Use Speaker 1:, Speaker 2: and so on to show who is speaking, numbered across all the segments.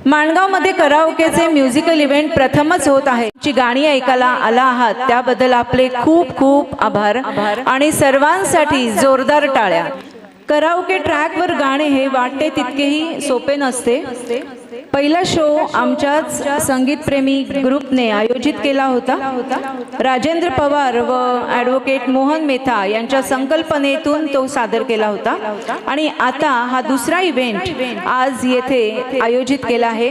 Speaker 1: माणगावमध्ये कराओकेचे musical event प्रथमच होत आहे. जी गाणी ऐकायला आला आहात त्याबद्दल आपले खूप खूप आभार आणि सर्वांसाठी जोरदार टाळ्या. कराओके ट्रॅकवर गाणे हे वाटते तितकेही सोपे नसते. पहिला शो आमच्याच संगीतप्रेमी ग्रुपने आयोजित केला होता. राजेंद्र पवार व ॲडव्होकेट मोहन मेहता यांच्या संकल्पनेतून तो सादर केला होता आणि आता हा दुसरा इव्हेंट आज येथे आयोजित केला आहे.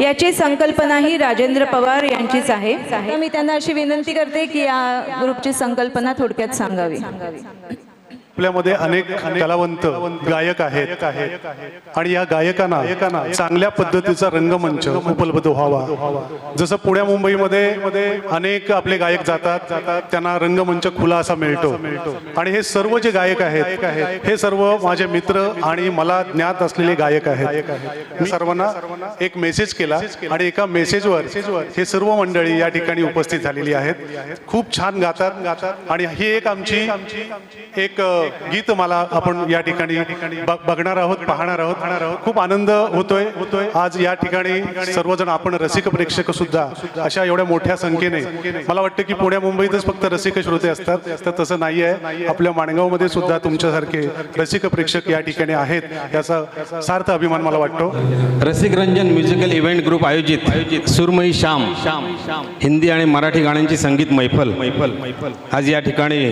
Speaker 1: याची संकल्पना ही राजेंद्र पवार यांचीच आहे. मी त्यांना अशी विनंती करते की या ग्रुपची संकल्पना थोडक्यात सांगावी.
Speaker 2: आपल्यामध्ये अनेक कलावंत गायक आहेत आणि या गायकांना चांगल्या पद्धतीचा रंगमंच उपलब्ध व्हावा. जसं पुण्या मुंबईमध्ये अनेक आपले गायक जातात, त्यांना रंगमंच खुला असा मिळतो आणि हे सर्व जे गायक आहेत हे सर्व माझे मित्र आणि मला ज्ञात असलेले गायक आहेत. मी सर्वांना एक मेसेज केला आणि एका मेसेजवर हे सर्व मंडळी या ठिकाणी उपस्थित झालेली आहेत. खूप छान गातात आणि ही एक आमची एक गीत मला आपण या ठिकाणी बघणार आहोत, पाहणार आहोत. खूप आनंद होतोय आज या ठिकाणी सर्वजण आपण रसिक प्रेक्षक सुद्धा अशा एवढ्या मोठ्या संख्येने. मला वाटतं की पुण्या मुंबईतच फक्त रसिक श्रोते असतात, तर तसं नाही आहे. आपल्या माणगावमध्ये सुद्धा तुमच्यासारखे रसिक प्रेक्षक या ठिकाणी आहेत, याचा सार्थ अभिमान मला वाटतो.
Speaker 3: रसिक रंजन म्युझिकल इव्हेंट ग्रुप आयोजित सुरमई शाम हिंदी आणि मराठी गाण्यांची संगीत मैफल आज या ठिकाणी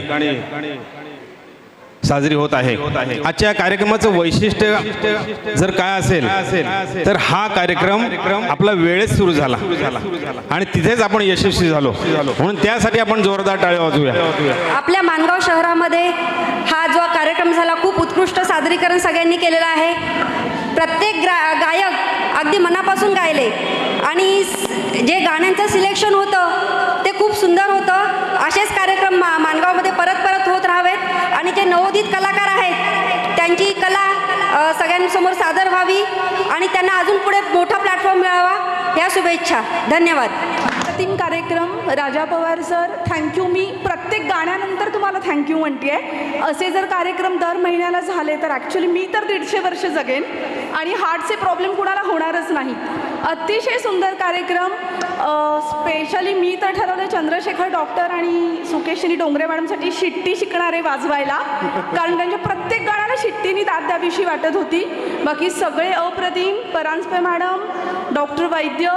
Speaker 3: साजरी होत आहे. आजच्या कार्यक्रमाचं वैशिष्ट्य जर काय असेल तर हा कार्यक्रम आपला वेळेत सुरू झाला आणि तिथेच आपण यशस्वी झालो, म्हणून त्यासाठी आपण जोरदार टाळ्या वाजवूया.
Speaker 4: आपल्या माणगाव शहरामध्ये हा जो कार्यक्रम झाला खूप उत्कृष्ट सादरीकरण सगळ्यांनी केलेलं आहे. प्रत्येक गायक अगदी मनापासून गायले आणि जे गाण्यांचं सिलेक्शन होतं ते खूप सुंदर होतं. असेच कार्यक्रम माणगावमध्ये परत होत राहावेत आणि जे नवोदित कलाकार आहेत त्यांची कला सगळ्यांसमोर सादर व्हावी आणि त्यांना अजून पुढे मोठा प्लॅटफॉर्म मिळावा या शुभेच्छा. धन्यवाद.
Speaker 5: अप्रतिम कार्यक्रम. राजा पवार सर थँक्यू. मी प्रत्येक गाण्यानंतर तुम्हाला थँक्यू म्हणते आहे. असे जर कार्यक्रम दर महिन्याला झाले तर ॲक्च्युली मी तर 150 वर्ष जगेन आणि हार्टचे प्रॉब्लेम कुणाला होणारच नाही. अतिशय सुंदर कार्यक्रम. स्पेशली मी तर ठरवलं चंद्रशेखर डॉक्टर आणि सुकेशिनी डोंगरे मॅडमसाठी शिट्टी शिकणारे वाजवायला, कारण त्यांच्या प्रत्येक गाण्याला शिट्टीनी दाद द्यावीशी वाटत होती. बाकी सगळे अप्रतिम. परांजपे मॅडम, डॉक्टर वैद्य,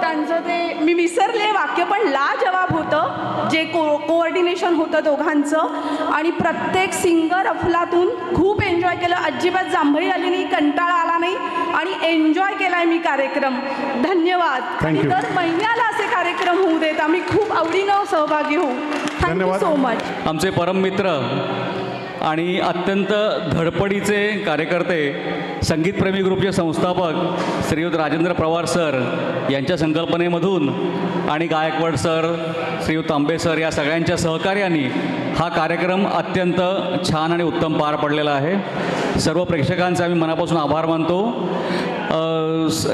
Speaker 5: त्यांचं ते मी विसरले वाक्य पण लाजवाब होतं, जे कोऑर्डिनेशन होतं दोघांचं. आणि प्रत्येक सिंगर अफलातून खूप एन्जॉय केलं. अजिबात जांभळी आली नाही, कंटाळा आला नाही आणि एन्जॉय केलाय मी कार्यक्रम. धन्यवाद. आणि दर महिन्याला असे कार्यक्रम होऊ देत, आम्ही खूप आवडीनं सहभागी होऊ. Thank you so much.
Speaker 6: आमचे परममित्र आणि अत्यंत धडपडीचे कार्यकर्ते संगीतप्रेमी ग्रुपचे संस्थापक श्रीयुत राजेंद्र पवार सर यांच्या संकल्पनेमधून आणि गायकवाड सर, श्रीयुत तांबे सर या सगळ्यांच्या सहकार्याने हा कार्यक्रम अत्यंत छान आणि उत्तम पार पडलेला आहे. सर्व प्रेक्षकांचे आम्ही मनापासून आभार मानतो.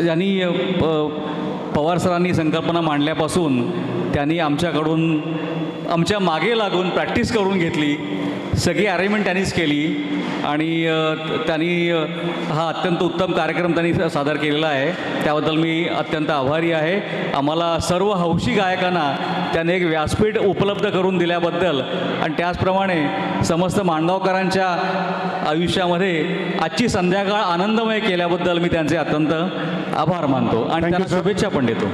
Speaker 6: यांनी पवार सरांनी संकल्पना मांडल्यापासून त्यांनी आमच्याकडून आमच्या मागे लागून प्रॅक्टिस करून घेतली. सगळी अरेंजमेंट त्यांनीच केली आणि त्यांनी हा अत्यंत उत्तम कार्यक्रम त्यांनी सादर केलेला आहे. त्याबद्दल मी अत्यंत आभारी आहे. आम्हाला सर्व हौशी गायकांना त्याने एक व्यासपीठ उपलब्ध करून दिल्याबद्दल आणि त्याचप्रमाणे समस्त माणगावकरांच्या आयुष्यामध्ये आजची संध्याकाळ आनंदमय केल्याबद्दल मी त्यांचे अत्यंत आभार मानतो आणि त्यांना शुभेच्छा पण देतो.